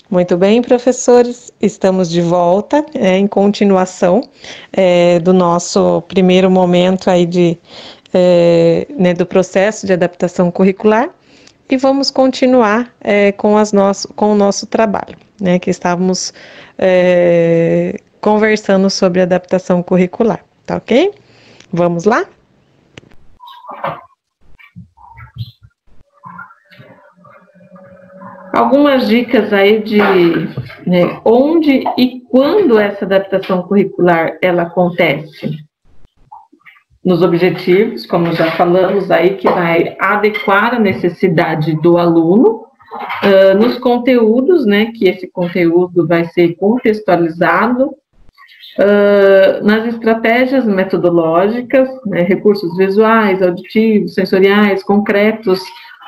Muito bem, professores, estamos de volta, em continuação do nosso primeiro momento aí do processo de adaptação curricular e vamos continuar com o nosso trabalho, né, que estávamos conversando sobre adaptação curricular, tá ok? Vamos lá? Algumas dicas aí de onde e quando essa adaptação curricular ela acontece. Nos objetivos, como já falamos aí, que vai adequar a necessidade do aluno, nos conteúdos, né, que esse conteúdo vai ser contextualizado, nas estratégias metodológicas, né, recursos visuais, auditivos, sensoriais, concretos.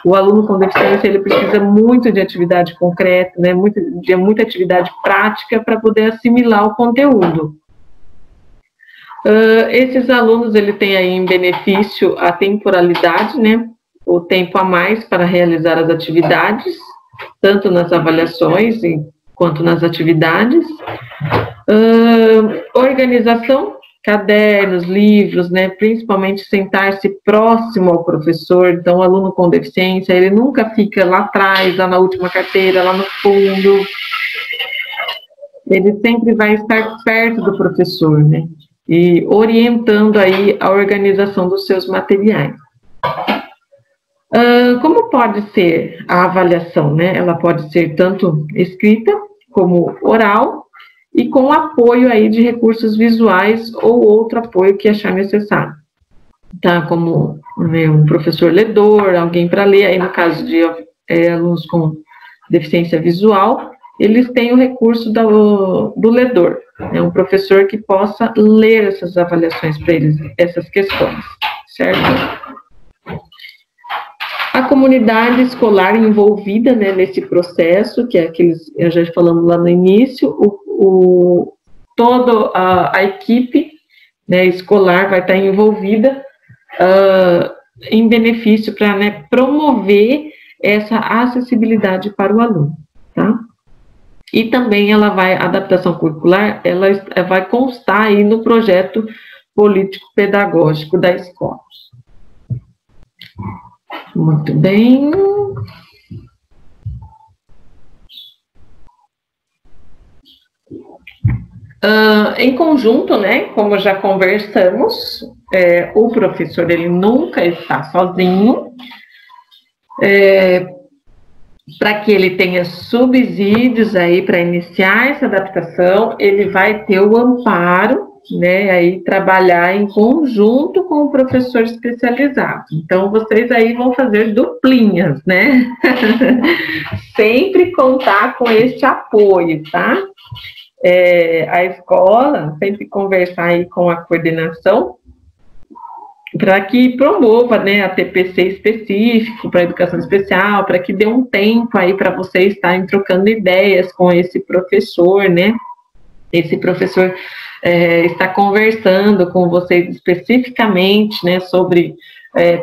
O aluno com deficiência, ele precisa muito de atividade concreta, né, muita atividade prática para poder assimilar o conteúdo. Esses alunos, ele tem aí em benefício a temporalidade, né, o tempo a mais para realizar as atividades, tanto nas avaliações quanto nas atividades. Organização, cadernos, livros, né, principalmente sentar-se próximo ao professor. Então, o aluno com deficiência, ele nunca fica lá atrás, lá na última carteira, lá no fundo. Ele sempre vai estar perto do professor, né, e orientando aí a organização dos seus materiais. Como pode ser a avaliação, né? Ela pode ser tanto escrita como oral e com apoio aí de recursos visuais ou outro apoio que achar necessário. Tá? Como um professor ledor, alguém para ler, aí no caso de alunos com deficiência visual, eles têm o recurso do ledor, né? Um professor que possa ler essas avaliações para eles, essas questões, certo? A comunidade escolar envolvida, né, nesse processo, que é aqueles, eu já falamos lá no início, toda a equipe, né, escolar vai estar envolvida em benefício para, né, promover essa acessibilidade para o aluno, tá? E também a adaptação curricular, ela vai constar aí no projeto político-pedagógico da escola. Muito bem. Em conjunto, né, como já conversamos, o professor, ele nunca está sozinho, para que ele tenha subsídios aí para iniciar essa adaptação, ele vai ter o amparo, né, aí trabalhar em conjunto com o professor especializado. Então, vocês aí vão fazer duplinhas, né? Sempre contar com este apoio, tá? A escola sempre conversar aí com a coordenação para que promova, né, a TPC específico para educação especial, para que dê um tempo aí para vocês estarem trocando ideias com esse professor, né? Esse professor está conversando com vocês especificamente, né, sobre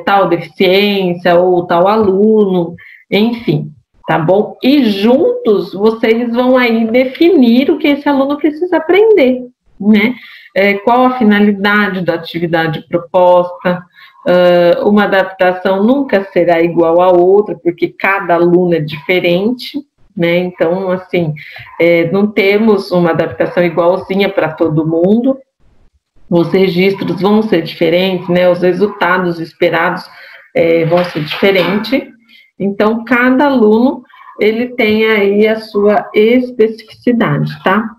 tal deficiência ou tal aluno, enfim, tá bom? E juntos vocês vão aí definir o que esse aluno precisa aprender, né? Qual a finalidade da atividade proposta. Uma adaptação nunca será igual à outra, porque cada aluno é diferente, né? Então, assim, não temos uma adaptação igualzinha para todo mundo. Os registros vão ser diferentes, né? Os resultados esperados vão ser diferentes. Então, cada aluno, ele tem aí a sua especificidade, tá?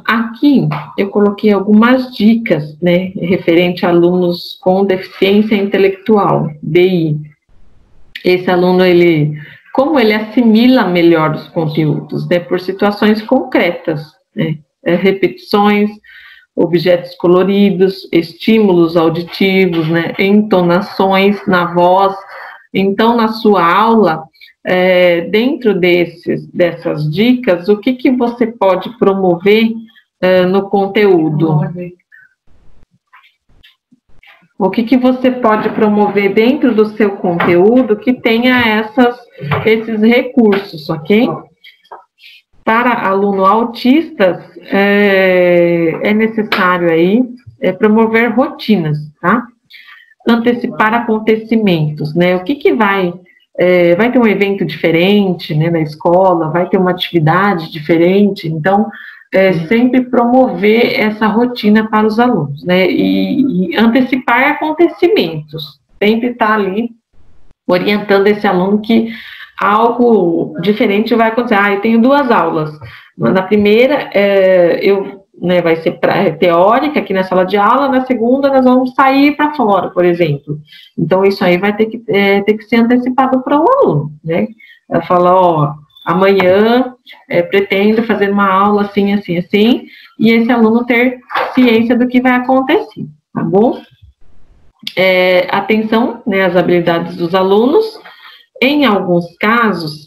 Aqui eu coloquei algumas dicas, né, referente a alunos com deficiência intelectual, DI. Esse aluno, como ele assimila melhor os conteúdos, né, por situações concretas, né, repetições, objetos coloridos, estímulos auditivos, né, entonações na voz. Então, na sua aula, dentro dessas dicas, o que você pode promover no conteúdo? O que você pode promover dentro do seu conteúdo que tenha esses recursos, ok? Para alunos autistas, é necessário aí promover rotinas, tá? Antecipar acontecimentos, né? O que vai ter um evento diferente, né, na escola, vai ter uma atividade diferente, então sempre promover essa rotina para os alunos, né? E antecipar acontecimentos, sempre estar ali orientando esse aluno que algo diferente vai acontecer. Eu tenho 2 aulas. Na primeira, vai ser teórica aqui na sala de aula, na segunda nós vamos sair para fora, por exemplo. Então, isso aí vai ter que ser antecipado para o aluno, né? Falar, amanhã pretendo fazer uma aula assim, assim, assim, e esse aluno ter ciência do que vai acontecer, tá bom? Atenção, né, às habilidades dos alunos. Em alguns casos,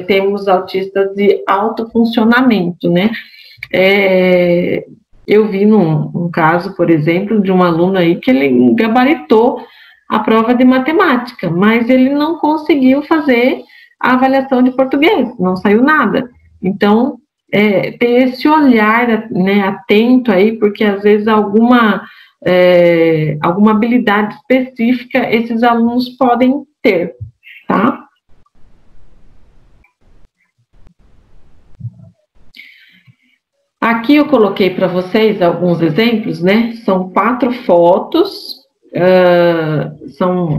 temos autistas de alto funcionamento, né? Eu vi num caso, por exemplo, de um aluno aí que ele gabaritou a prova de matemática, mas ele não conseguiu fazer a avaliação de português, não saiu nada. Então, ter esse olhar, né, atento aí, porque às vezes alguma habilidade específica esses alunos podem ter, tá? Aqui eu coloquei para vocês alguns exemplos, né? São 4 fotos.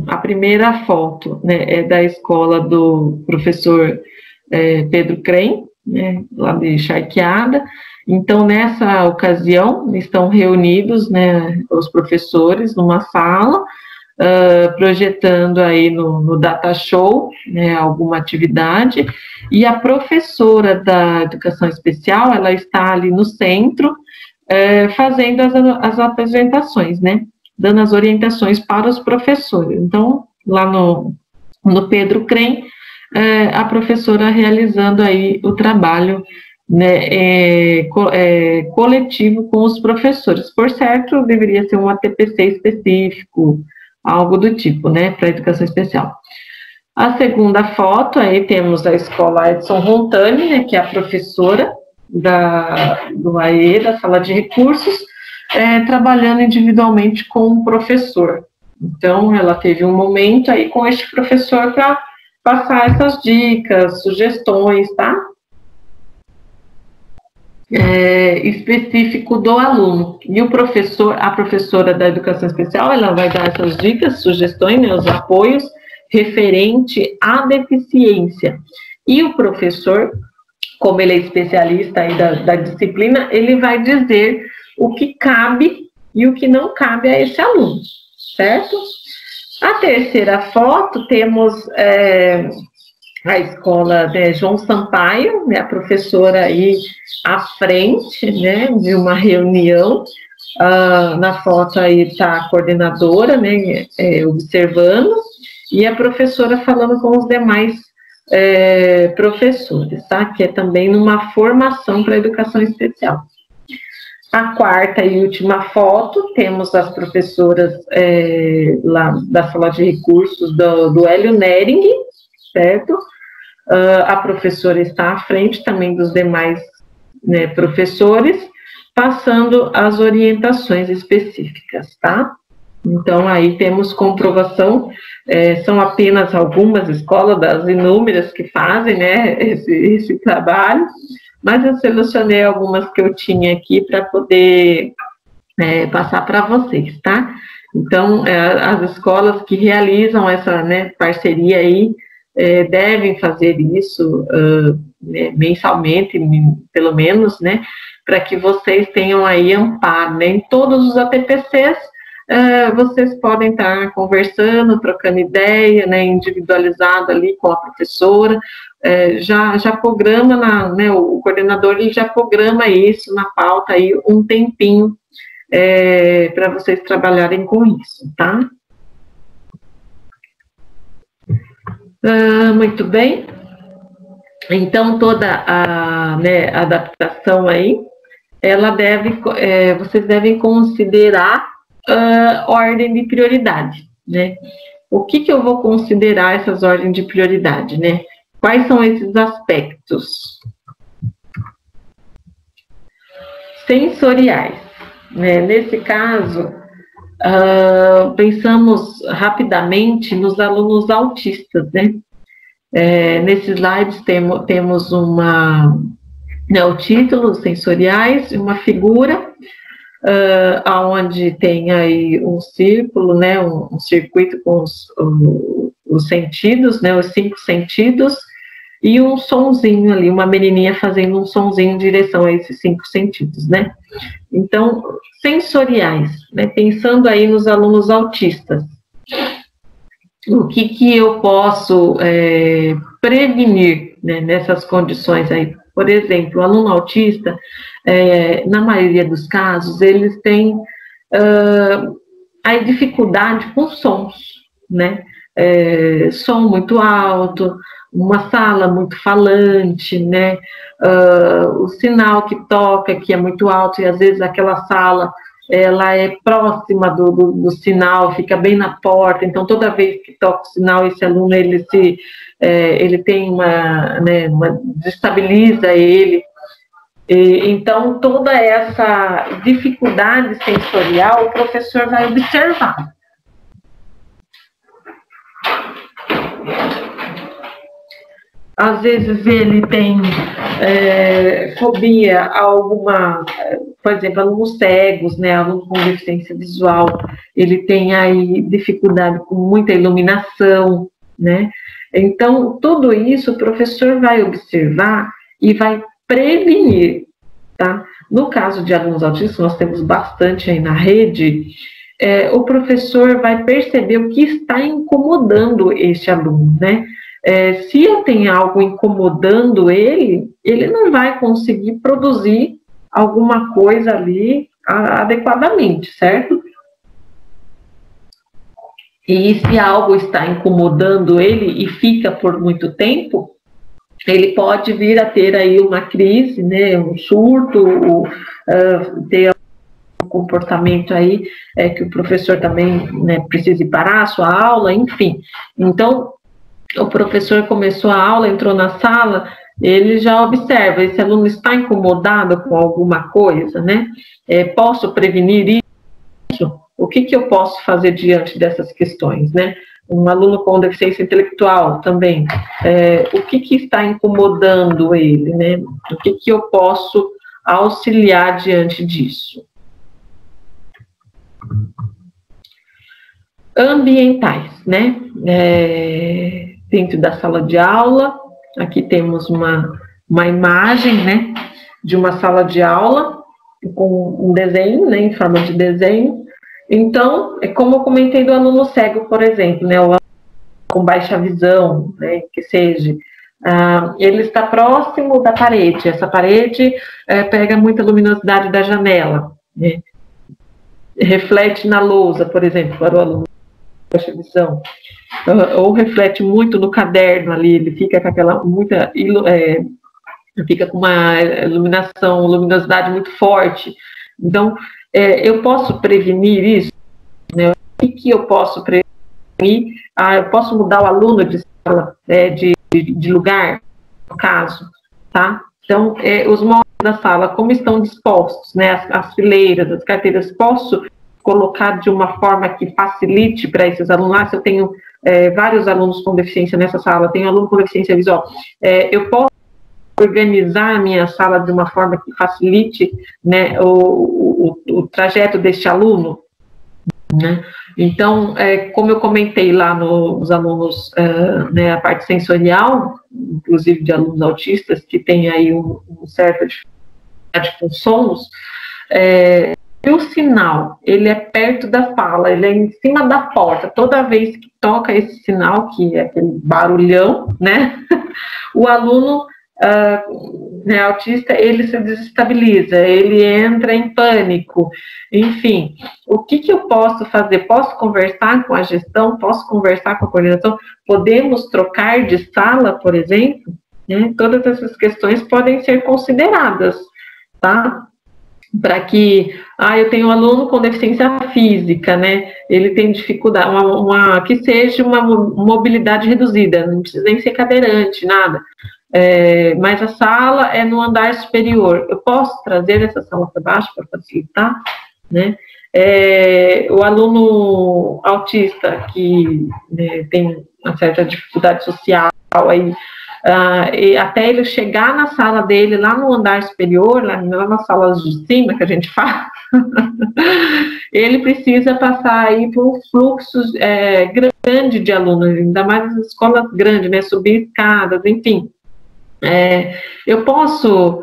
A primeira foto, né, é da escola do professor Pedro Crem, né, lá de Charqueada. Então, nessa ocasião, estão reunidos, né, os professores numa sala, projetando aí no Data Show, né, alguma atividade, e a professora da educação especial, ela está ali no centro, fazendo as apresentações, né, dando as orientações para os professores. Então, lá no Pedro Crem, a professora realizando aí o trabalho, né, coletivo com os professores. Por certo, deveria ser um ATPC específico, algo do tipo, né, para educação especial. A segunda foto, aí temos a escola Edson Rontani, né, que é a professora do AE, da sala de recursos, trabalhando individualmente com o professor. Então, ela teve um momento aí com este professor para passar essas dicas, sugestões, tá? Específico do aluno. E a professora da educação especial, ela vai dar essas dicas, sugestões, né, os apoios referente à deficiência. E o professor, como ele é especialista aí da disciplina, ele vai dizer o que cabe e o que não cabe a esse aluno, certo? A terceira foto, temos a escola João Sampaio, né, a professora aí à frente, né, de uma reunião. Na foto aí está a coordenadora, né, observando, e a professora falando com os demais professores, tá? Que é também numa formação para educação especial. A quarta e última foto, temos as professoras lá da sala de recursos do Hélio Nering, certo? A professora está à frente também dos demais, né, professores, passando as orientações específicas, tá? Então, aí temos comprovação, são apenas algumas escolas das inúmeras que fazem, né, esse trabalho, mas eu selecionei algumas que eu tinha aqui para poder passar para vocês, tá? Então, as escolas que realizam essa, né, parceria aí, devem fazer isso mensalmente, pelo menos, né, para que vocês tenham aí amparo, né? Em todos os ATPCs, vocês podem estar conversando, trocando ideia, né, individualizado ali com a professora, já programa, né, o coordenador ele já programa isso na pauta aí um tempinho para vocês trabalharem com isso, tá? Muito bem. Então, toda a, né, adaptação aí, ela vocês devem considerar ordem de prioridade, né? O que eu vou considerar essas ordens de prioridade, né? Quais são esses aspectos? sensoriais, né? Nesse caso, pensamos rapidamente nos alunos autistas, né? Nesses slides temos o título, sensoriais, uma figura, onde tem aí um círculo, né, um circuito com os sentidos, né, os 5 sentidos, e um sonzinho ali, uma menininha fazendo um sonzinho em direção a esses 5 sentidos, né? Então, sensoriais, né, pensando aí nos alunos autistas, o que eu posso prevenir, né, nessas condições aí? Por exemplo, o aluno autista, na maioria dos casos, eles têm a dificuldade com sons, né? Som muito alto, uma sala muito falante, né? O sinal que toca, que é muito alto, e às vezes aquela sala ela é próxima do sinal, fica bem na porta, então toda vez que toca o sinal, esse aluno ele tem desestabiliza ele. Então toda essa dificuldade sensorial o professor vai observar. Às vezes ele tem fobia a alguma, por exemplo, alunos cegos, né, alunos com deficiência visual, ele tem aí dificuldade com muita iluminação, né? Então, tudo isso o professor vai observar e vai prevenir, tá? No caso de alunos autistas, nós temos bastante aí na rede, o professor vai perceber o que está incomodando este aluno, né? Se eu tenho algo incomodando ele não vai conseguir produzir alguma coisa ali adequadamente, certo? E se algo está incomodando ele e fica por muito tempo, ele pode vir a ter aí uma crise, né, um surto, ter um comportamento aí que o professor também, né, precise parar a sua aula, enfim. Então, o professor começou a aula, entrou na sala, ele já observa, esse aluno está incomodado com alguma coisa, né? Posso prevenir isso? O que eu posso fazer diante dessas questões, né? Um aluno com deficiência intelectual também, o que está incomodando ele, né? O que eu posso auxiliar diante disso? Ambientais, né? Dentro da sala de aula, aqui temos uma imagem, né, de uma sala de aula com um desenho, né, em forma de desenho. Então, como eu comentei do aluno cego, por exemplo, né, o aluno com baixa visão, né, que seja, ele está próximo da parede, essa parede pega muita luminosidade da janela, né, reflete na lousa, por exemplo, para o aluno com baixa visão. Ou reflete muito no caderno ali, ele fica com aquela fica com uma luminosidade muito forte. Então, eu posso prevenir isso, né? O que eu posso prevenir? Eu posso mudar o aluno de sala, de lugar, no caso, tá? Então, os móveis da sala, como estão dispostos, né? As fileiras, as carteiras, posso colocar de uma forma que facilite para esses alunos? Se eu tenho vários alunos com deficiência nessa sala, tenho aluno com deficiência visual, eu posso organizar a minha sala de uma forma que facilite, né, o trajeto deste aluno, né? Então, como eu comentei lá nos alunos, né, a parte sensorial, inclusive de alunos autistas, que tem aí um certa dificuldade com sons, o sinal, ele é perto da sala, ele é em cima da porta. Toda vez que toca esse sinal, que é aquele barulhão, né, o aluno né, autista, ele se desestabiliza, ele entra em pânico. Enfim, o que eu posso fazer? Posso conversar com a gestão? Posso conversar com a coordenação? Podemos trocar de sala, por exemplo? Né? Todas essas questões podem ser consideradas, tá? Para que, eu tenho um aluno com deficiência física, né, ele tem dificuldade, que seja uma mobilidade reduzida, não precisa nem ser cadeirante, nada, mas a sala é no andar superior. Eu posso trazer essa sala para baixo para facilitar, né? O aluno autista que, né, tem uma certa dificuldade social aí, e até ele chegar na sala dele, lá no andar superior, lá nas salas de cima que a gente fala, ele precisa passar aí por um fluxo grande de alunos, ainda mais nas escolas grandes, né, subir escadas, enfim. Eu posso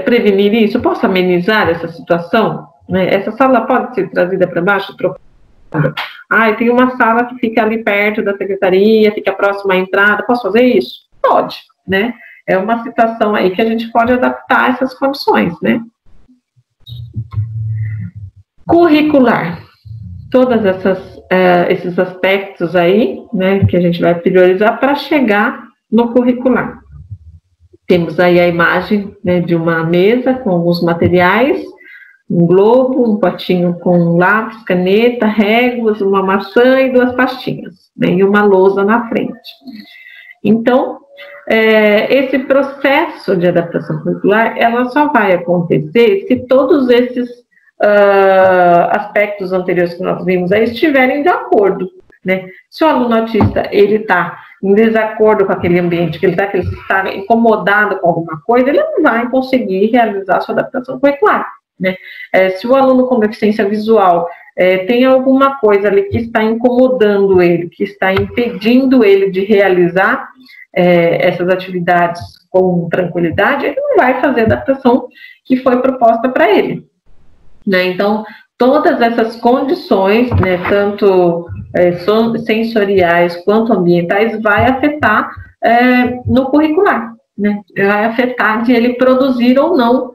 prevenir isso? Eu posso amenizar essa situação? Né? Essa sala pode ser trazida para baixo, trocada. Tem uma sala que fica ali perto da secretaria, fica próxima à entrada, posso fazer isso? Pode, né? É uma situação aí que a gente pode adaptar essas condições, né? Curricular. Todos esses aspectos aí, né, que a gente vai priorizar para chegar no curricular. Temos aí a imagem, né, de uma mesa com alguns materiais, um globo, um potinho com lápis, caneta, réguas, uma maçã e 2 pastinhas, né, e uma lousa na frente. Então, esse processo de adaptação curricular, ela só vai acontecer se todos esses aspectos anteriores que nós vimos aí estiverem de acordo, né? Se o aluno autista, ele está em desacordo com aquele ambiente, que ele está incomodado com alguma coisa, ele não vai conseguir realizar a sua adaptação curricular, né? Se o aluno com deficiência visual tem alguma coisa ali que está incomodando ele, que está impedindo ele de realizar essas atividades com tranquilidade, ele não vai fazer a adaptação que foi proposta para ele, né? Então, todas essas condições, né, tanto sensoriais quanto ambientais, vai afetar no curricular, né? Vai afetar de ele produzir ou não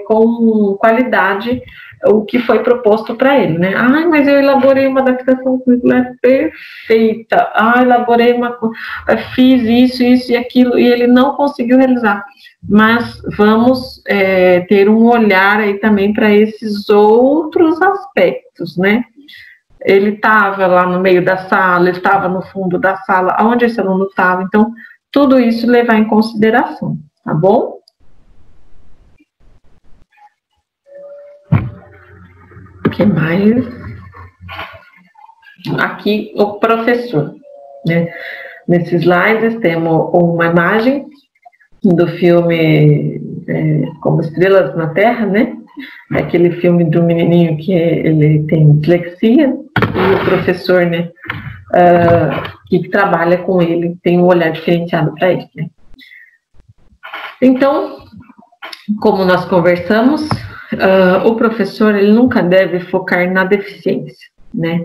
com qualidade o que foi proposto para ele, né? Mas eu elaborei uma adaptação curricular perfeita, fiz isso e aquilo, e ele não conseguiu realizar. Mas vamos ter um olhar aí também para esses outros aspectos, né? Ele estava lá no meio da sala, ele estava no fundo da sala, onde esse aluno estava, então tudo isso levar em consideração, tá bom? O que mais? Aqui o professor, né? Nesses slides temos uma imagem do filme Como Estrelas na Terra, né? Aquele filme do menininho que ele tem dislexia, e o professor, né, que trabalha com ele tem um olhar diferenciado para ele, né? Então, como nós conversamos, o professor, ele nunca deve focar na deficiência, né?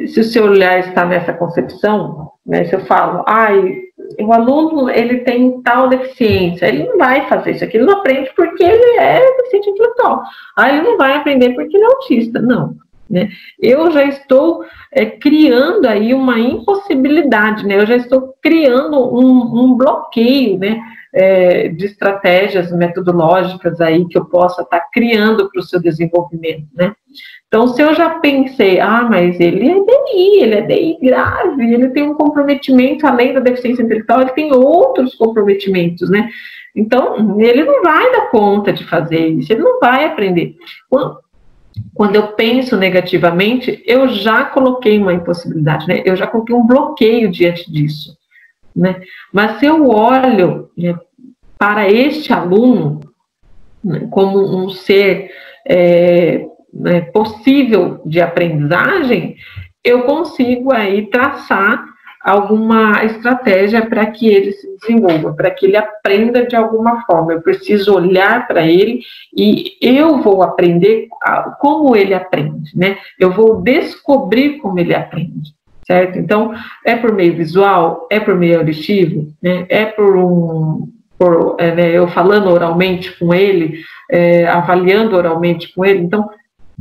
Se o seu olhar está nessa concepção, né, se eu falo, o aluno, ele tem tal deficiência, ele não vai fazer isso aqui, ele não aprende porque ele é deficiente intelectual, ele não vai aprender porque ele é autista, não, né? Eu já estou criando aí uma impossibilidade, né? Eu já estou criando um bloqueio, né, de estratégias metodológicas aí que eu possa estar criando para o seu desenvolvimento, né? Então, se eu já pensei, mas ele é DI grave, ele tem um comprometimento, além da deficiência intelectual, ele tem outros comprometimentos, né? Então, ele não vai dar conta de fazer isso, ele não vai aprender. Quando eu penso negativamente, eu já coloquei uma impossibilidade, né? Eu já coloquei um bloqueio diante disso, né? Mas se eu olho, né, para este aluno, né, como um ser possível de aprendizagem, eu consigo aí traçar alguma estratégia para que ele se desenvolva, para que ele aprenda de alguma forma. Eu preciso olhar para ele e eu vou aprender como ele aprende, né? Eu vou descobrir como ele aprende, certo? Então, é por meio visual, é por meio auditivo, né? Eu falando oralmente com ele, avaliando oralmente com ele. Então,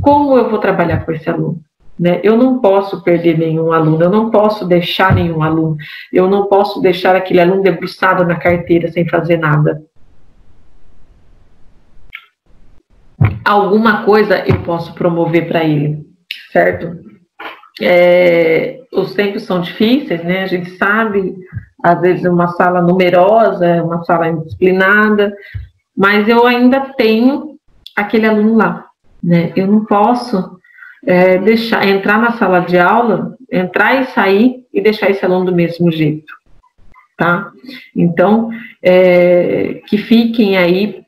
como eu vou trabalhar com esse aluno? Né? Eu não posso perder nenhum aluno, eu não posso deixar nenhum aluno, eu não posso deixar aquele aluno debruçado na carteira sem fazer nada. Alguma coisa eu posso promover para ele, certo? Os tempos são difíceis, né? A gente sabe às vezes uma sala numerosa, uma sala indisciplinada, mas eu ainda tenho aquele aluno lá, né? Eu não posso deixar entrar na sala de aula, entrar e sair e deixar esse aluno do mesmo jeito, tá? Então, que fiquem aí,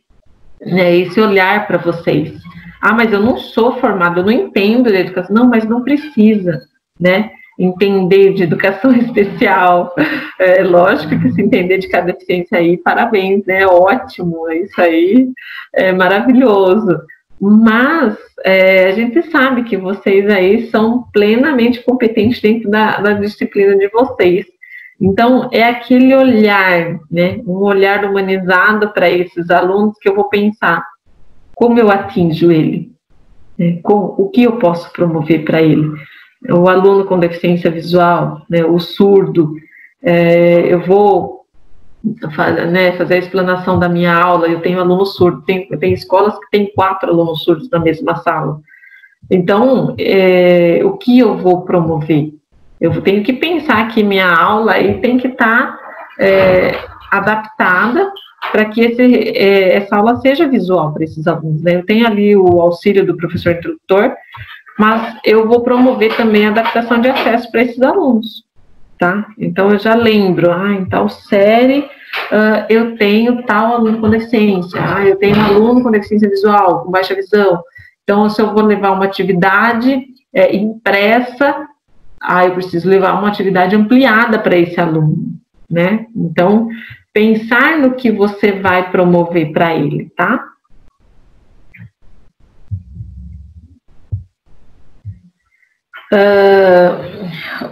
né, esse olhar para vocês. Ah, mas eu não sou formada, eu não entendo de educação. Não, mas não precisa, né, entender de educação especial. Lógico que se entender de cada deficiência aí, parabéns, né, ótimo, isso aí é maravilhoso. Mas a gente sabe que vocês aí são plenamente competentes dentro da disciplina de vocês. Então, é aquele olhar, né, um olhar humanizado para esses alunos que eu vou pensar como eu atinjo ele, né, o que eu posso promover para ele. O aluno com deficiência visual, né, o surdo, eu vou fazer a explanação da minha aula, eu tenho aluno surdo, tem escolas que tem 4 alunos surdos na mesma sala. Então, o que eu vou promover? Eu tenho que pensar que minha aula aí tem que estar adaptada para que essa aula seja visual para esses alunos, né? Eu tenho ali o auxílio do professor instrutor, mas eu vou promover também a adaptação de acesso para esses alunos, tá? Então, eu já lembro, em tal série eu tenho tal aluno com deficiência, eu tenho um aluno com deficiência visual, com baixa visão. Então, se eu vou levar uma atividade impressa, eu preciso levar uma atividade ampliada para esse aluno, né? Então, pensar no que você vai promover para ele, tá?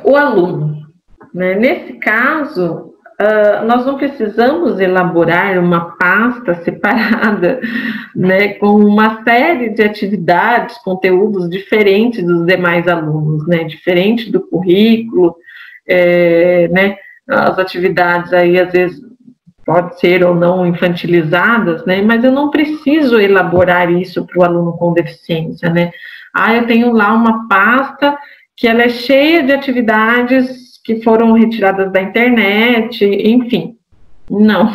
O aluno, né? Nesse caso, nós não precisamos elaborar uma pasta separada, né, com uma série de atividades, conteúdos diferentes dos demais alunos, né, diferente do currículo, né, as atividades aí às vezes pode ser ou não infantilizadas, né, mas eu não preciso elaborar isso para o aluno com deficiência, né. Eu tenho lá uma pasta que ela é cheia de atividades que foram retiradas da internet, enfim. Não,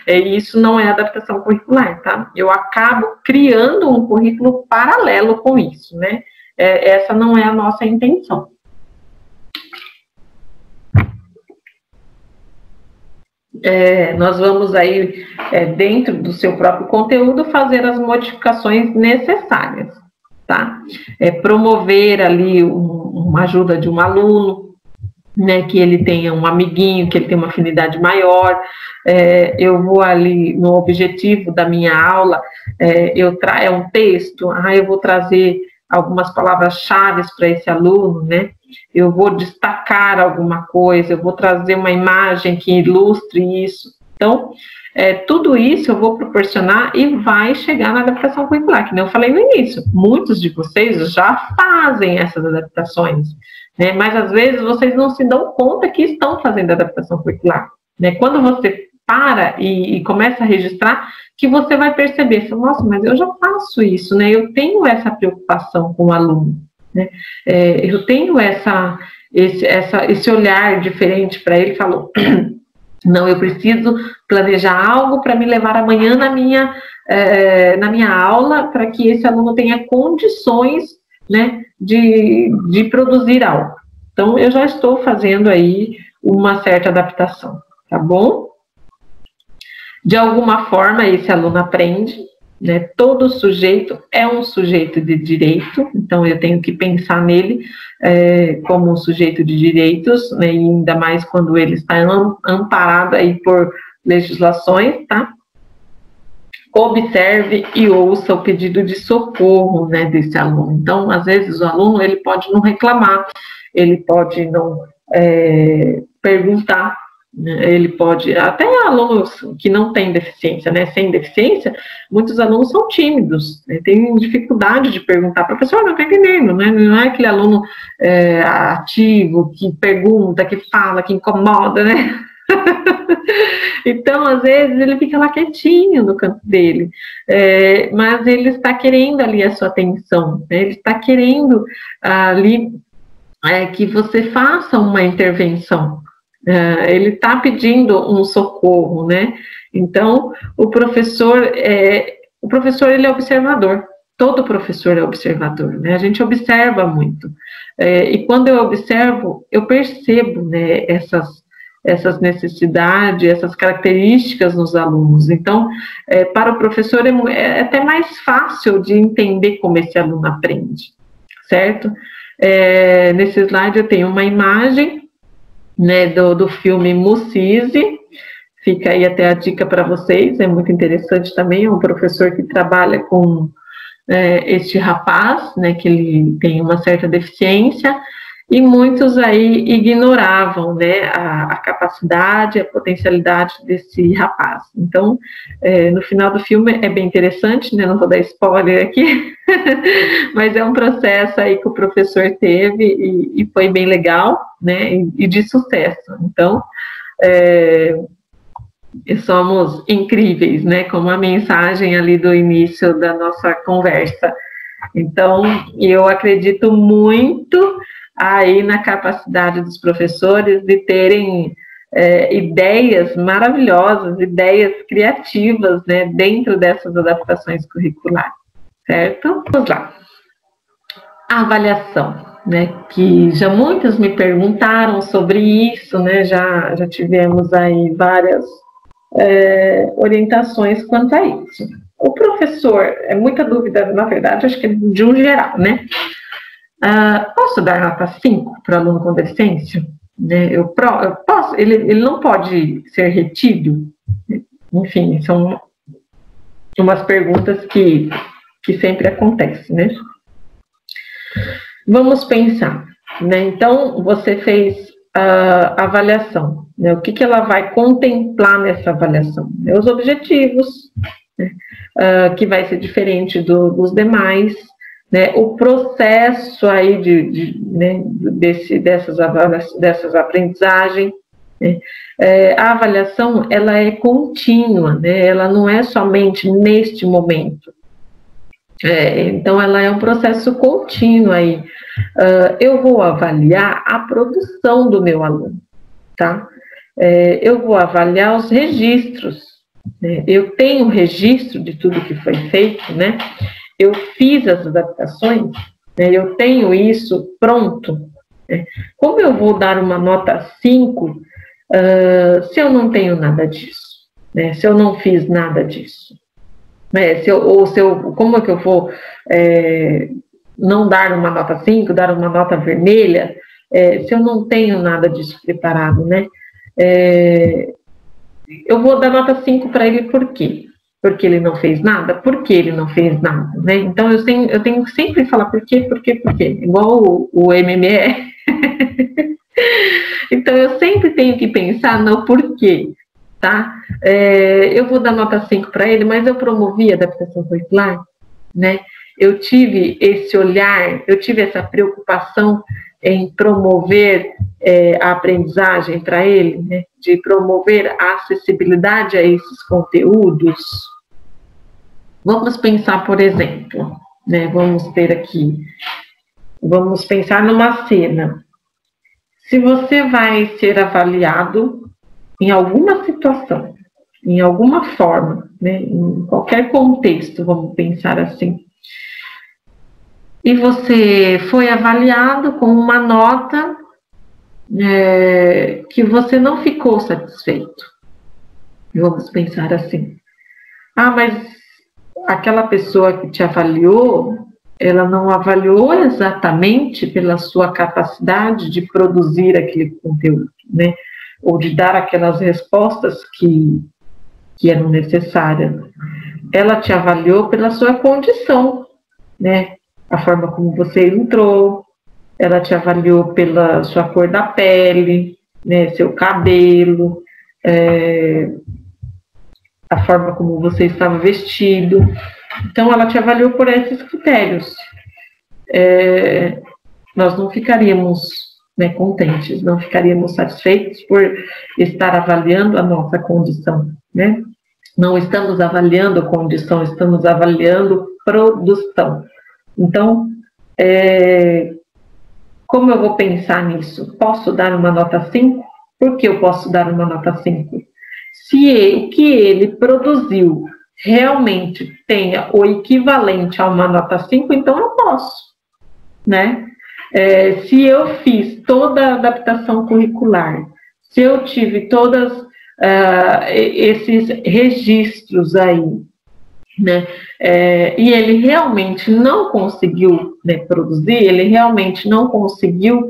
isso não é adaptação curricular, tá? Eu acabo criando um currículo paralelo com isso, né? Essa não é a nossa intenção. Nós vamos aí, dentro do seu próprio conteúdo, fazer as modificações necessárias, tá? Promover ali uma ajuda de um aluno, né, que ele tenha um amiguinho, que ele tenha uma afinidade maior. Eu vou ali no objetivo da minha aula, é um texto, eu vou trazer algumas palavras-chave para esse aluno, né? Eu vou destacar alguma coisa, eu vou trazer uma imagem que ilustre isso. Então, tudo isso eu vou proporcionar e vai chegar na adaptação curricular, que nem eu falei no início. Muitos de vocês já fazem essas adaptações, né? Mas às vezes vocês não se dão conta que estão fazendo adaptação curricular, né? Quando você para e começa a registrar, que você vai perceber, nossa, mas eu já faço isso, né? Eu tenho essa preocupação com o aluno, né? Eu tenho esse olhar diferente para ele, falou, não, eu preciso planejar algo para me levar amanhã na minha aula, para que esse aluno tenha condições, né, de produzir algo. Então, eu já estou fazendo aí uma certa adaptação, tá bom? De alguma forma, esse aluno aprende, né? Todo sujeito é um sujeito de direito, então eu tenho que pensar nele como um sujeito de direitos, né? E ainda mais quando ele está amparado aí por legislações, tá? Observe e ouça o pedido de socorro, né, desse aluno. Então, às vezes, o aluno ele pode não reclamar, ele pode não perguntar, né, ele pode... Até alunos que não têm deficiência, né, sem deficiência, muitos alunos são tímidos, né, têm dificuldade de perguntar. Professor, não estou entendendo, né, não é aquele aluno ativo, que pergunta, que fala, que incomoda, né? Então, às vezes, ele fica lá quietinho no canto dele, mas ele está querendo ali a sua atenção, né? Ele está querendo ali que você faça uma intervenção, ele está pedindo um socorro, né? Então, o professor ele é observador. Todo professor é observador, né? A gente observa muito. E quando eu observo, eu percebo, né, essas necessidades, essas características nos alunos. Então, para o professor é até mais fácil de entender como esse aluno aprende, certo? Nesse slide eu tenho uma imagem, né, do filme Mucise. Fica aí até a dica para vocês, é muito interessante também, é um professor que trabalha com este rapaz, né, que ele tem uma certa deficiência, e muitos aí ignoravam, né, a capacidade, a potencialidade desse rapaz. Então, no final do filme é bem interessante, né, não vou dar spoiler aqui, mas é um processo aí que o professor teve e foi bem legal, né, e de sucesso. Então, somos incríveis, né, como a mensagem ali do início da nossa conversa. Então, eu acredito muito aí na capacidade dos professores de terem ideias maravilhosas, ideias criativas, né, dentro dessas adaptações curriculares, certo? Vamos lá. A avaliação, né, que já muitos me perguntaram sobre isso, né, já tivemos aí várias orientações quanto a isso. O professor, é muita dúvida, na verdade, acho que é de um geral, né? Posso dar nota 5 para o aluno com deficiência? Né? Eu posso, ele não pode ser retido? Enfim, são umas perguntas que sempre acontecem, né? Vamos pensar, né? Então, você fez a avaliação, né? O que ela vai contemplar nessa avaliação? Os objetivos, né? Que vai ser diferente dos demais, né? O processo aí né, dessas aprendizagens, né? A avaliação, ela é contínua, né? Ela não é somente neste momento. Então, ela é um processo contínuo aí. Eu vou avaliar a produção do meu aluno, tá? Eu vou avaliar os registros, né? Eu tenho um registro de tudo que foi feito, né? Eu fiz as adaptações, né? Eu tenho isso pronto, né? Como eu vou dar uma nota 5 se eu não tenho nada disso, né? Se eu não fiz nada disso? Como é que eu vou não dar uma nota 5, dar uma nota vermelha, se eu não tenho nada disso preparado, né? Eu vou dar nota 5 para ele por quê? Porque ele não fez nada? Por que ele não fez nada, né? Então, eu tenho que sempre falar por quê, igual o MME. Então, eu sempre tenho que pensar no porquê. Tá? Eu vou dar nota 5 para ele, mas eu promovi a adaptação curricular, né? Eu tive esse olhar, eu tive essa preocupação em promover a aprendizagem para ele, né? De promover a acessibilidade a esses conteúdos. Vamos pensar, por exemplo, né? Vamos pensar numa cena. Se você vai ser avaliado em alguma situação, em alguma forma, né, em qualquer contexto, vamos pensar assim, e você foi avaliado com uma nota que você não ficou satisfeito. Vamos pensar assim. Mas aquela pessoa que te avaliou, ela não avaliou exatamente pela sua capacidade de produzir aquele conteúdo, né? Ou de dar aquelas respostas que eram necessárias. Ela te avaliou pela sua condição, né? A forma como você entrou, ela te avaliou pela sua cor da pele, né? Seu cabelo, a forma como você estava vestido. Então, ela te avaliou por esses critérios. Nós não ficaríamos, né, contentes, não ficaríamos satisfeitos por estar avaliando a nossa condição, né? Não estamos avaliando a condição, estamos avaliando produção. Então, como eu vou pensar nisso? Posso dar uma nota 5? Por que eu posso dar uma nota 5? Se o que ele produziu realmente tenha o equivalente a uma nota 5, então eu posso, né? Se eu fiz toda a adaptação curricular, se eu tive todos esses registros aí, né, e ele realmente não conseguiu, né, produzir, ele realmente não conseguiu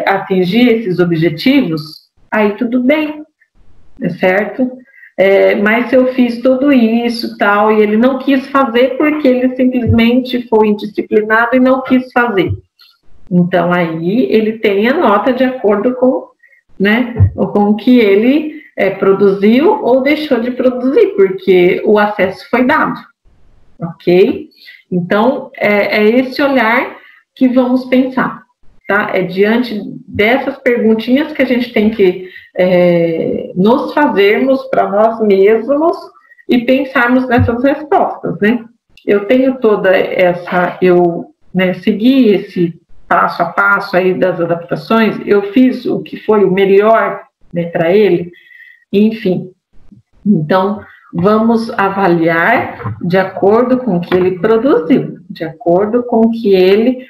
atingir esses objetivos, aí tudo bem, certo? Mas se eu fiz tudo isso tal, e ele não quis fazer porque ele simplesmente foi indisciplinado e não quis fazer, então aí ele tem a nota de acordo com, né, com o que ele produziu ou deixou de produzir, porque o acesso foi dado, ok? Então é esse olhar que vamos pensar, tá? É diante dessas perguntinhas que a gente tem que nos fazermos para nós mesmos e pensarmos nessas respostas, né? Eu tenho toda essa, segui esse passo a passo aí das adaptações, eu fiz o que foi o melhor, né, para ele, enfim. Então, vamos avaliar de acordo com o que ele produziu, de acordo com o que ele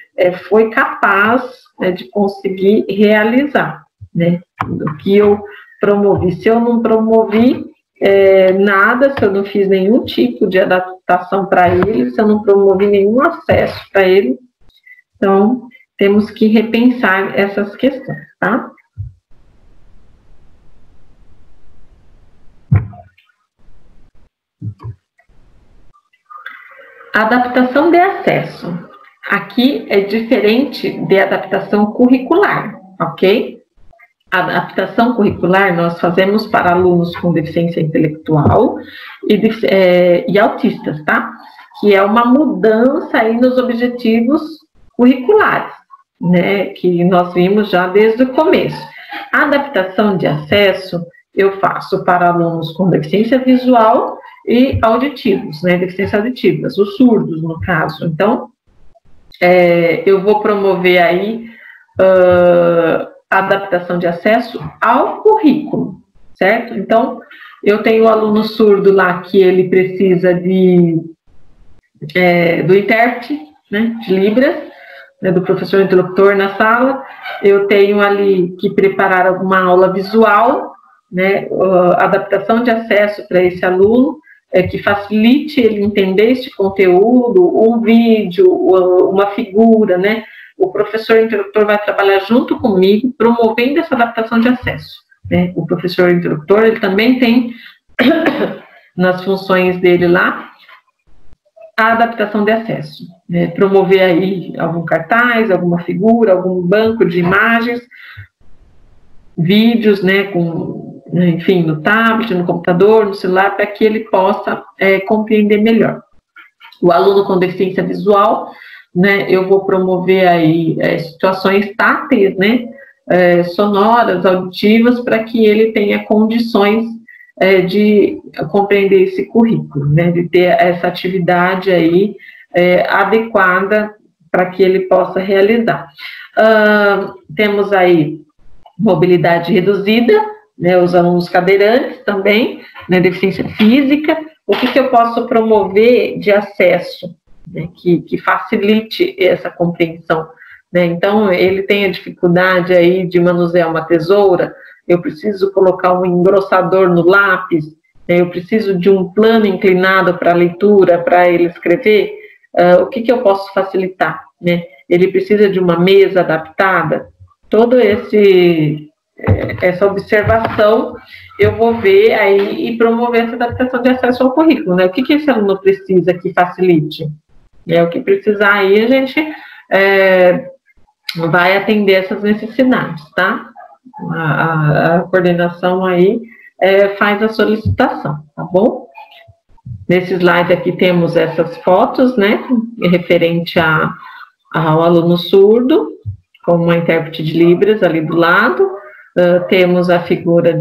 foi capaz, né, de conseguir realizar, né, do que eu promovi. Se eu não promovi nada, se eu não fiz nenhum tipo de adaptação para ele, se eu não promovi nenhum acesso para ele, então temos que repensar essas questões, tá? Adaptação de acesso. Aqui é diferente de adaptação curricular, ok? A adaptação curricular nós fazemos para alunos com deficiência intelectual e autistas, tá? Que é uma mudança aí nos objetivos curriculares, né? Que nós vimos já desde o começo. A adaptação de acesso eu faço para alunos com deficiência visual e auditivos, né? Deficiências auditivas, os surdos, no caso. Então, eu vou promover aí a adaptação de acesso ao currículo, certo? Então, eu tenho o aluno surdo lá que ele precisa do intérprete, né, de Libras, né, do professor interlocutor na sala. Eu tenho ali que preparar alguma aula visual, né, adaptação de acesso para esse aluno, que facilite ele entender este conteúdo, um vídeo, uma figura, né? O professor interlocutor vai trabalhar junto comigo, promovendo essa adaptação de acesso, né? O professor interlocutor, ele também tem, nas funções dele lá, a adaptação de acesso, né? Promover aí algum cartaz, alguma figura, algum banco de imagens, vídeos, né, enfim, no tablet, no computador, no celular, para que ele possa compreender melhor. O aluno com deficiência visual, né, eu vou promover aí situações táteis, né, sonoras, auditivas, para que ele tenha condições de compreender esse currículo, né, de ter essa atividade aí adequada para que ele possa realizar. Temos aí mobilidade reduzida, né, os alunos cadeirantes também, né, deficiência física. O que eu posso promover de acesso, né, que facilite essa compreensão, né? Então, ele tem a dificuldade aí de manusear uma tesoura, eu preciso colocar um engrossador no lápis, né, eu preciso de um plano inclinado para a leitura, para ele escrever. O que eu posso facilitar, né? Ele precisa de uma mesa adaptada. Todo essa observação eu vou ver aí e promover essa adaptação de acesso ao currículo, né? O que esse aluno precisa que facilite? O que precisar aí a gente vai atender essas necessidades, tá? A coordenação aí faz a solicitação, tá bom? Nesse slide aqui temos essas fotos, né? Referente ao aluno surdo, com uma intérprete de Libras ali do lado. Temos a figura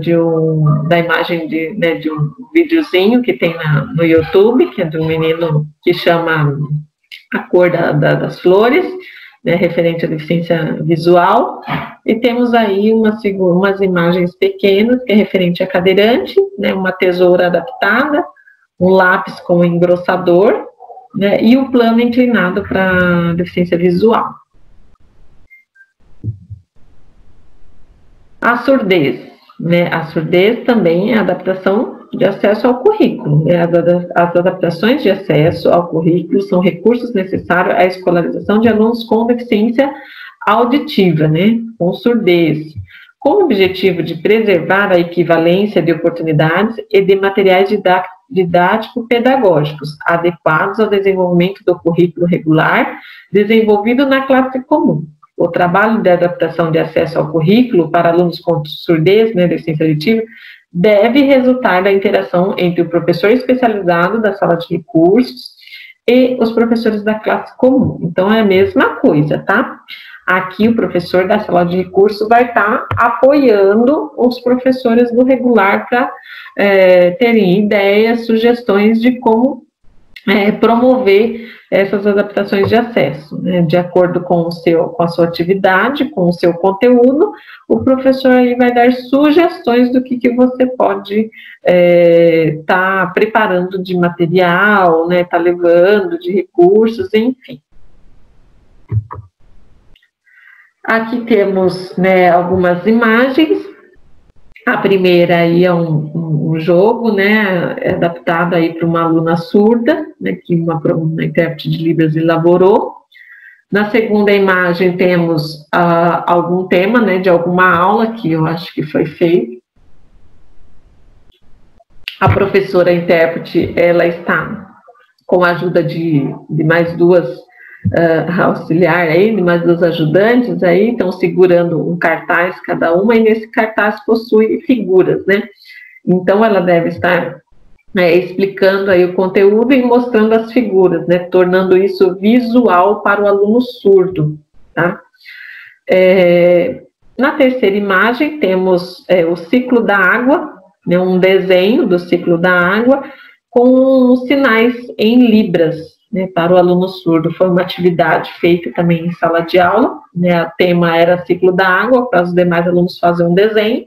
da imagem de um videozinho que tem no YouTube, que é de um menino que chama A Cor das Flores, né, referente à deficiência visual, e temos aí umas imagens pequenas, que é referente à cadeirante, né, uma tesoura adaptada, um lápis com engrossador, né, e o plano inclinado para deficiência visual. A surdez, né, a surdez também é a adaptação de acesso ao currículo. Né? As adaptações de acesso ao currículo são recursos necessários à escolarização de alunos com deficiência auditiva, né, com surdez, com o objetivo de preservar a equivalência de oportunidades e de materiais didático-pedagógicos adequados ao desenvolvimento do currículo regular desenvolvido na classe comum. O trabalho de adaptação de acesso ao currículo para alunos com surdez, né, deficiência auditiva, deve resultar da interação entre o professor especializado da sala de recursos e os professores da classe comum. Então, é a mesma coisa, tá? Aqui, o professor da sala de recurso vai estar apoiando os professores do regular para terem ideias, sugestões de como promover essas adaptações de acesso, né? De acordo com a sua atividade, com o seu conteúdo, o professor aí vai dar sugestões do que você pode tá preparando de material, né? Tá levando de recursos, enfim. Aqui temos, né, algumas imagens. A primeira aí é um jogo, né, adaptado aí para uma aluna surda, né, que uma intérprete de Libras elaborou. Na segunda imagem temos algum tema, né, de alguma aula que eu acho que foi feito. A professora intérprete, ela está com a ajuda de mais duas auxiliar aí, de mais duas ajudantes aí, estão segurando um cartaz cada uma, e nesse cartaz possui figuras, né? Então, ela deve estar explicando aí o conteúdo e mostrando as figuras, né? Tornando isso visual para o aluno surdo, tá? Na terceira imagem, temos o ciclo da água, né? Um desenho do ciclo da água com sinais em libras, né, para o aluno surdo. Foi uma atividade feita também em sala de aula, né, o tema era ciclo da água, para os demais alunos fazerem um desenho,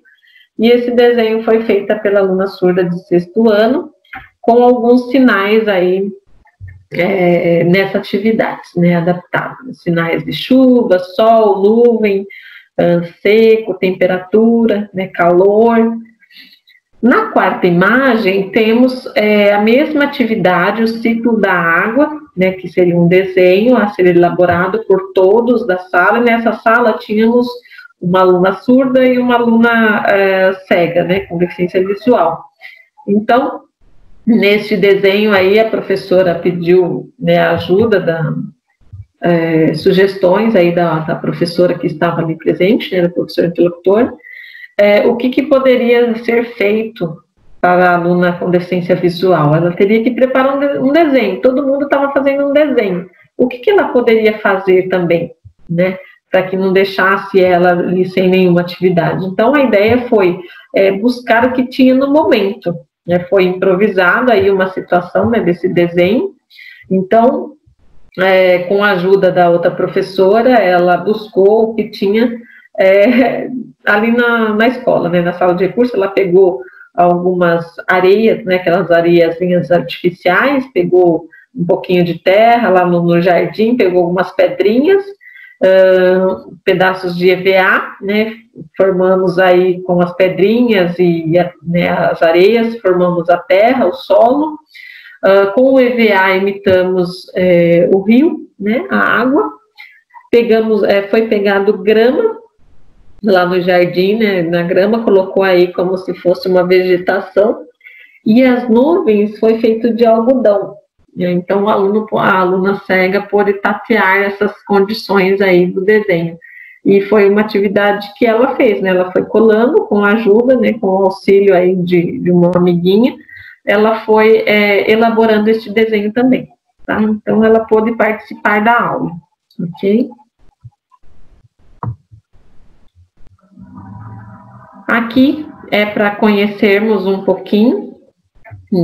e esse desenho foi feito pela aluna surda de 6º ano, com alguns sinais aí nessa atividade, né, adaptados, sinais de chuva, sol, nuvem, seco, temperatura, né, calor. Na quarta imagem, temos a mesma atividade, o ciclo da água, né, que seria um desenho a ser elaborado por todos da sala. Nessa sala tínhamos uma aluna surda e uma aluna cega, né, com deficiência visual. Então, neste desenho aí, a professora pediu, né, ajuda, sugestões aí da professora que estava ali presente, né, da professora interlocutor, o que poderia ser feito para a aluna com deficiência visual. Ela teria que preparar um desenho, todo mundo estava fazendo um desenho. O que ela poderia fazer também, né, para que não deixasse ela ali sem nenhuma atividade? Então, a ideia foi buscar o que tinha no momento, né, foi improvisada aí uma situação, né, desse desenho. Então, com a ajuda da outra professora, ela buscou o que tinha ali na escola, né, na sala de recurso. Ela pegou algumas areias, né, aquelas areiazinhas artificiais, pegou um pouquinho de terra lá no jardim, pegou algumas pedrinhas, pedaços de EVA, né, formamos aí com as pedrinhas e né, as areias, formamos a terra, o solo. Com o EVA imitamos o rio, né, a água. Pegamos, foi pegado grama lá no jardim, né, na grama, colocou aí como se fosse uma vegetação, e as nuvens foi feito de algodão. Então, a aluna cega pôde tatear essas condições aí do desenho. E foi uma atividade que ela fez, né? Ela foi colando com a ajuda, né, com o auxílio aí de uma amiguinha, ela foi elaborando esse desenho também, tá? Então, ela pôde participar da aula, ok? Aqui é para conhecermos um pouquinho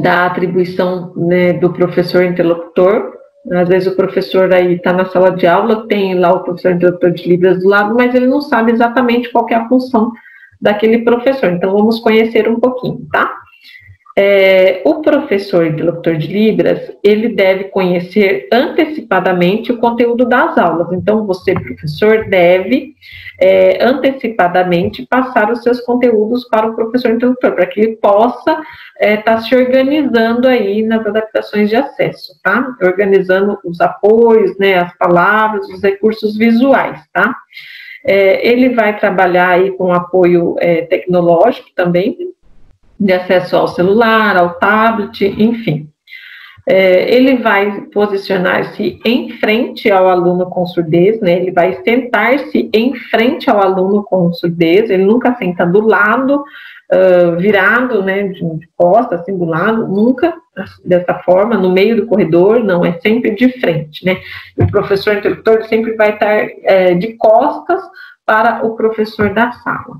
da atribuição, né, do professor interlocutor, Às vezes o professor aí está na sala de aula, tem lá o professor interlocutor de Libras do lado, mas ele não sabe exatamente qual que é a função daquele professor. Então, vamos conhecer um pouquinho, tá? O professor interlocutor de Libras, ele deve conhecer antecipadamente o conteúdo das aulas. Então, você, professor, deve antecipadamente passar os seus conteúdos para o professor interlocutor, para que ele possa estar se organizando aí nas adaptações de acesso, tá? Organizando os apoios, né, as palavras, os recursos visuais, tá? Ele vai trabalhar aí com apoio tecnológico também, de acesso ao celular, ao tablet, enfim. Ele vai posicionar-se em frente ao aluno com surdez, né? Ele vai sentar-se em frente ao aluno com surdez, ele nunca senta do lado, virado, né, de costas, assim, do lado, nunca dessa forma, no meio do corredor, não, é sempre de frente, né? O professor interlocutor sempre vai estar de costas para o professor da sala.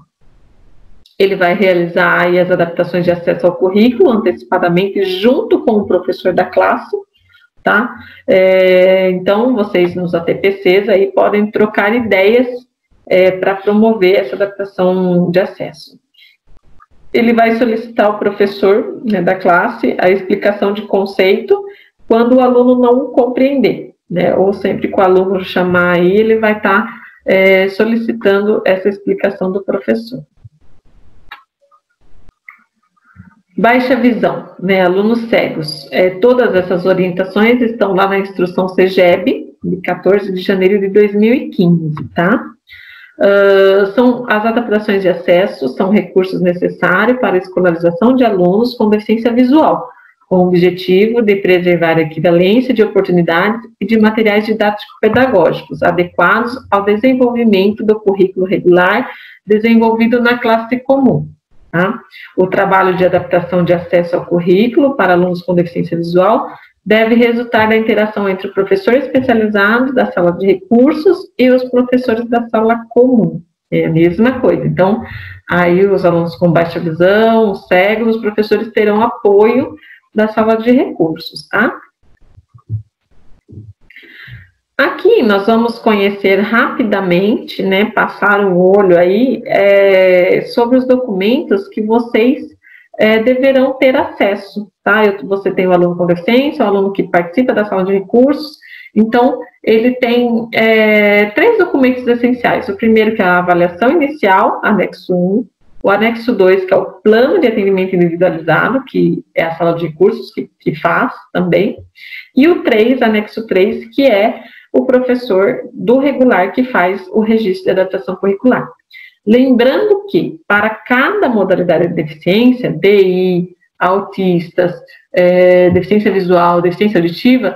Ele vai realizar aí as adaptações de acesso ao currículo antecipadamente junto com o professor da classe, tá? Então, vocês nos ATPCs aí podem trocar ideias para promover essa adaptação de acesso. Ele vai solicitar ao professor, né, da classe a explicação de conceito quando o aluno não compreender, né? Ou sempre que o aluno chamar aí, ele vai estar solicitando essa explicação do professor. Baixa visão, né, alunos cegos. Todas essas orientações estão lá na instrução CEGEB, de 14 de janeiro de 2015, tá? São as adaptações de acesso, são recursos necessários para a escolarização de alunos com deficiência visual, com o objetivo de preservar a equivalência de oportunidades e de materiais didático-pedagógicos adequados ao desenvolvimento do currículo regular desenvolvido na classe comum. Tá? O trabalho de adaptação de acesso ao currículo para alunos com deficiência visual deve resultar da interação entre o professor especializado da sala de recursos e os professores da sala comum. É a mesma coisa. Então, aí os alunos com baixa visão, os cegos, os professores terão apoio da sala de recursos, tá? Aqui nós vamos conhecer rapidamente, né, passar o olho aí sobre os documentos que vocês deverão ter acesso, tá? Você tem o aluno com deficiência, o aluno que participa da sala de recursos, então ele tem 3 documentos essenciais. O primeiro que é a avaliação inicial, anexo 1, o anexo 2, que é o plano de atendimento individualizado, que é a sala de recursos que faz também, e o 3, anexo 3, que é o professor do regular que faz o registro de adaptação curricular. Lembrando que, para cada modalidade de deficiência, DI, autistas, deficiência visual, deficiência auditiva,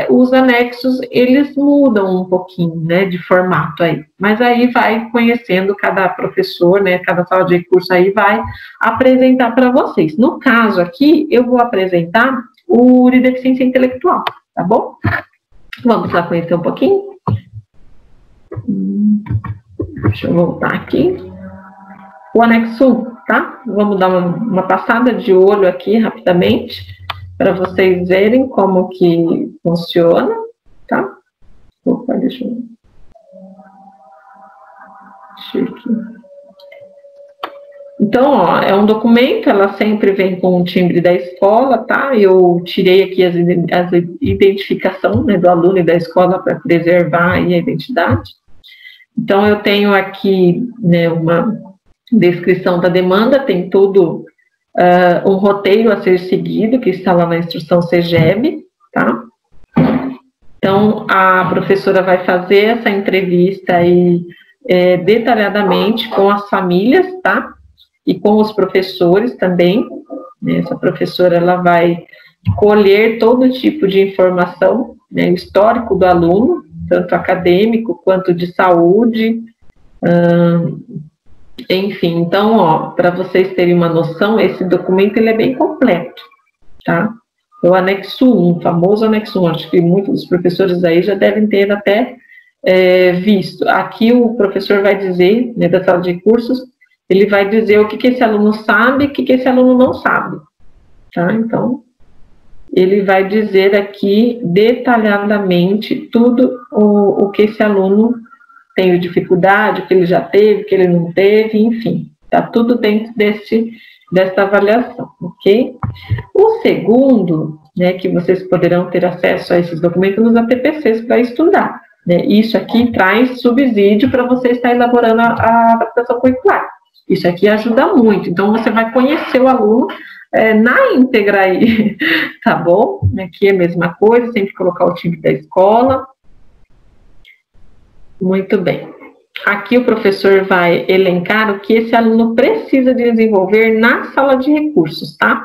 os anexos, eles mudam um pouquinho, né, de formato aí. Mas aí vai conhecendo cada professor, né, cada sala de recurso aí vai apresentar para vocês. No caso aqui, eu vou apresentar o de deficiência intelectual, tá bom? Vamos lá conhecer um pouquinho. Deixa eu voltar aqui. O anexo 1, tá? Vamos dar uma passada de olho aqui rapidamente, para vocês verem como que funciona, tá? Opa, deixa eu aqui. Então, ó, é um documento, ela sempre vem com o timbre da escola, tá? Eu tirei aqui as identificação, né, do aluno e da escola para preservar aí a identidade. Então, eu tenho aqui, né, uma descrição da demanda, tem todo um roteiro a ser seguido, que está lá na instrução CEGEB, tá? Então, a professora vai fazer essa entrevista aí detalhadamente com as famílias, tá? E com os professores também. Essa professora, ela vai colher todo tipo de informação, né, histórico do aluno, tanto acadêmico quanto de saúde, enfim. Então, ó, para vocês terem uma noção, esse documento ele é bem completo, tá? O anexo 1, o famoso anexo 1, acho que muitos dos professores aí já devem ter até visto. Aqui o professor vai dizer, né, da sala de cursos, ele vai dizer o que esse aluno sabe e o que esse aluno não sabe, tá? Então, ele vai dizer aqui detalhadamente tudo o que esse aluno tem dificuldade, o que ele já teve, o que ele não teve, enfim, está tudo dentro dessa avaliação, ok? O segundo, né, que vocês poderão ter acesso a esses documentos nos ATPCs para estudar, né? Isso aqui traz subsídio para você estar elaborando a adaptação curricular. Isso aqui ajuda muito, então você vai conhecer o aluno na íntegra aí, tá bom? Aqui é a mesma coisa, sempre colocar o time da escola. Muito bem. Aqui o professor vai elencar o que esse aluno precisa desenvolver na sala de recursos, tá?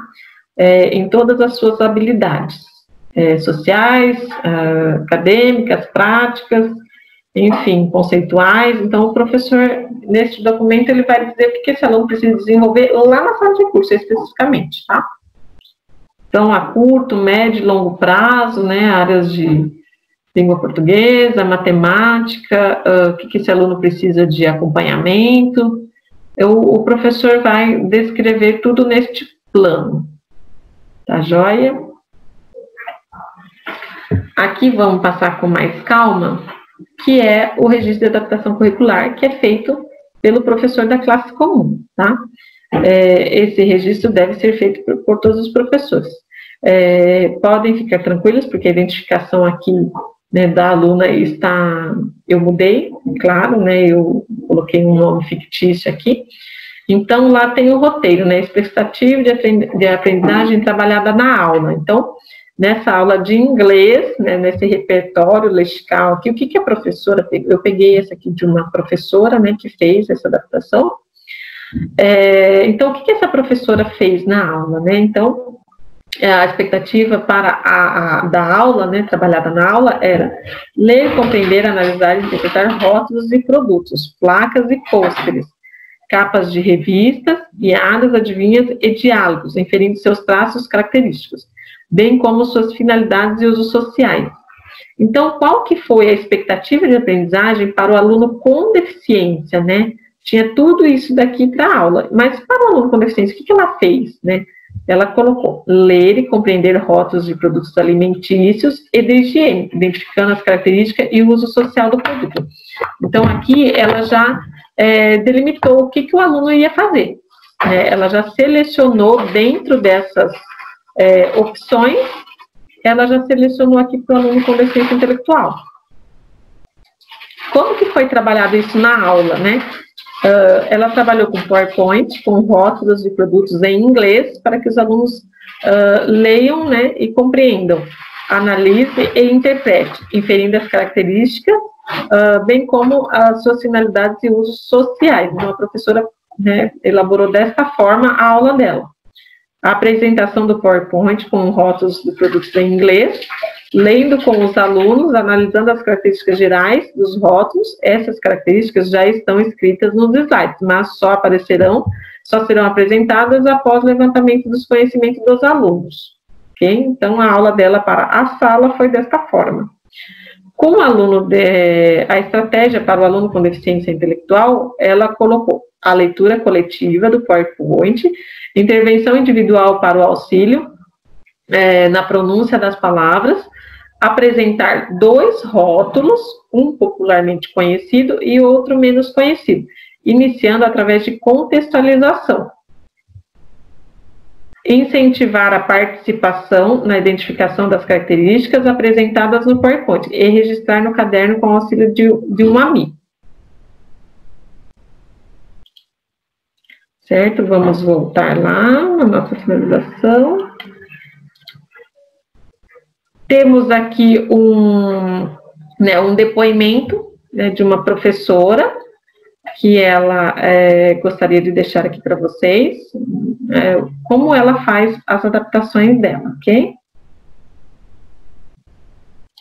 Em todas as suas habilidades sociais, acadêmicas, práticas, enfim, conceituais. Então, o professor, nesse documento, ele vai dizer o que esse aluno precisa desenvolver lá na sala de recursos, especificamente, tá? Então, a curto, médio e longo prazo, né, áreas de língua portuguesa, matemática, o que esse aluno precisa de acompanhamento. O professor vai descrever tudo neste plano. Tá joia? Aqui vamos passar com mais calma, que é o registro de adaptação curricular, que é feito pelo professor da classe comum, tá? Esse registro deve ser feito por todos os professores. Podem ficar tranquilos, porque a identificação aqui, né, da aluna eu mudei, claro, né, eu coloquei um nome fictício aqui. Então, lá tem o roteiro, né, expectativa de aprendizagem trabalhada na aula. Então, nessa aula de inglês, né, nesse repertório lexical aqui, o que a professora fez? Eu peguei essa aqui de uma professora, né, que fez essa adaptação. Então, o que essa professora fez na aula, né? Então, a expectativa da aula, né, trabalhada na aula, era ler, compreender, analisar e interpretar rótulos e produtos, placas e pôsteres, capas de revistas, guiadas, adivinhas e diálogos, inferindo seus traços característicos, bem como suas finalidades e usos sociais. Então, qual que foi a expectativa de aprendizagem para o aluno com deficiência, né? Tinha tudo isso daqui para a aula, mas para o aluno com deficiência, o que ela fez, né? Ela colocou ler e compreender rótulos de produtos alimentícios e de higiene, identificando as características e o uso social do produto. Então, aqui ela já delimitou o que o aluno ia fazer. Ela já selecionou dentro dessas opções, ela já selecionou aqui para o aluno com deficiência intelectual. Como que foi trabalhado isso na aula, né? Ela trabalhou com PowerPoint, com rótulos de produtos em inglês, para que os alunos leiam, né, e compreendam, analise e interprete, inferindo as características, bem como as suas finalidades e usos sociais. Então, a professora, né, elaborou desta forma a aula dela. A apresentação do PowerPoint com rótulos de produtos em inglês, lendo com os alunos, analisando as características gerais dos rótulos. Essas características já estão escritas nos slides, mas só serão apresentadas após o levantamento dos conhecimentos dos alunos. Okay? Então, a aula dela para a sala foi desta forma. Com o aluno, a estratégia para o aluno com deficiência intelectual, ela colocou a leitura coletiva do PowerPoint, intervenção individual para o auxílio na pronúncia das palavras, apresentar 2 rótulos, um popularmente conhecido e outro menos conhecido, iniciando através de contextualização. Incentivar a participação na identificação das características apresentadas no PowerPoint e registrar no caderno com o auxílio de um amigo. Certo? Vamos voltar lá na nossa finalização. Temos aqui um depoimento, né, de uma professora, que ela gostaria de deixar aqui para vocês, como ela faz as adaptações dela, ok?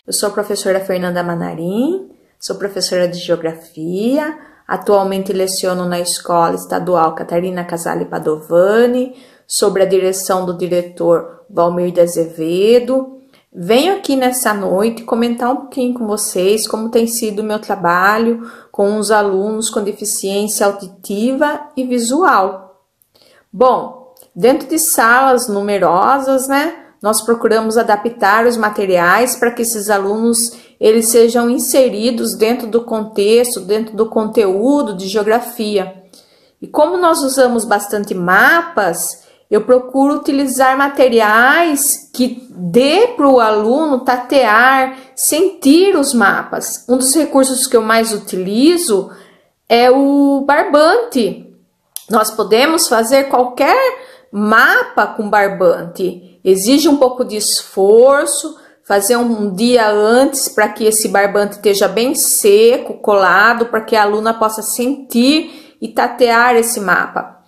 Eu sou a professora Fernanda Manarim, sou professora de Geografia, atualmente leciono na Escola Estadual Catarina Casale Padovani, sobre a direção do diretor Valmir de Azevedo. Venho aqui nessa noite comentar um pouquinho com vocês como tem sido o meu trabalho com os alunos com deficiência auditiva e visual. Bom, dentro de salas numerosas, né, nós procuramos adaptar os materiais para que esses alunos eles sejam inseridos dentro do contexto, dentro do conteúdo de geografia. E como nós usamos bastante mapas, eu procuro utilizar materiais que dê para o aluno tatear, sentir os mapas. Um dos recursos que eu mais utilizo é o barbante. Nós podemos fazer qualquer mapa com barbante. Exige um pouco de esforço, fazer um dia antes para que esse barbante esteja bem seco, colado, para que a aluna possa sentir e tatear esse mapa.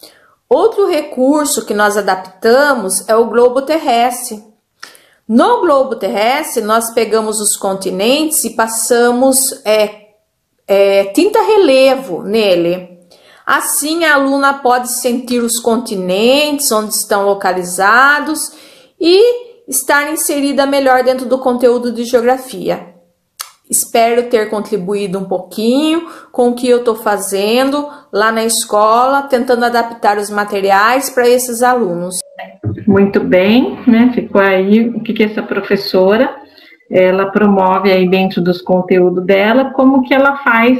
Outro recurso que nós adaptamos é o globo terrestre. No globo terrestre, nós pegamos os continentes e passamos tinta relevo nele. Assim, a aluna pode sentir os continentes, onde estão localizados e estar inserida melhor dentro do conteúdo de geografia. Espero ter contribuído um pouquinho com o que eu estou fazendo lá na escola, tentando adaptar os materiais para esses alunos. Muito bem, né? Ficou aí o que essa professora, ela promove aí dentro dos conteúdos dela, como que ela faz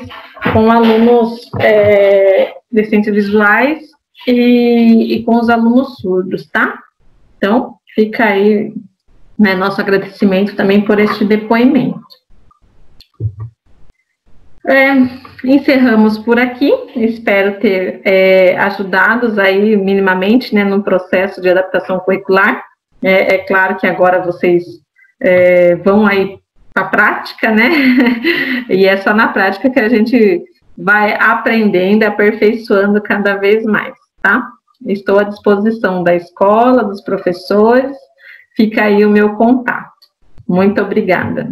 com alunos deficientes visuais e com os alunos surdos, tá? Então, fica aí, né, nosso agradecimento também por este depoimento. Encerramos por aqui, espero ter ajudado aí minimamente, né, no processo de adaptação curricular. É claro que agora vocês vão aí para a prática, né, e é só na prática que a gente vai aprendendo, aperfeiçoando cada vez mais, tá? Estou à disposição da escola, dos professores, fica aí o meu contato. Muito obrigada.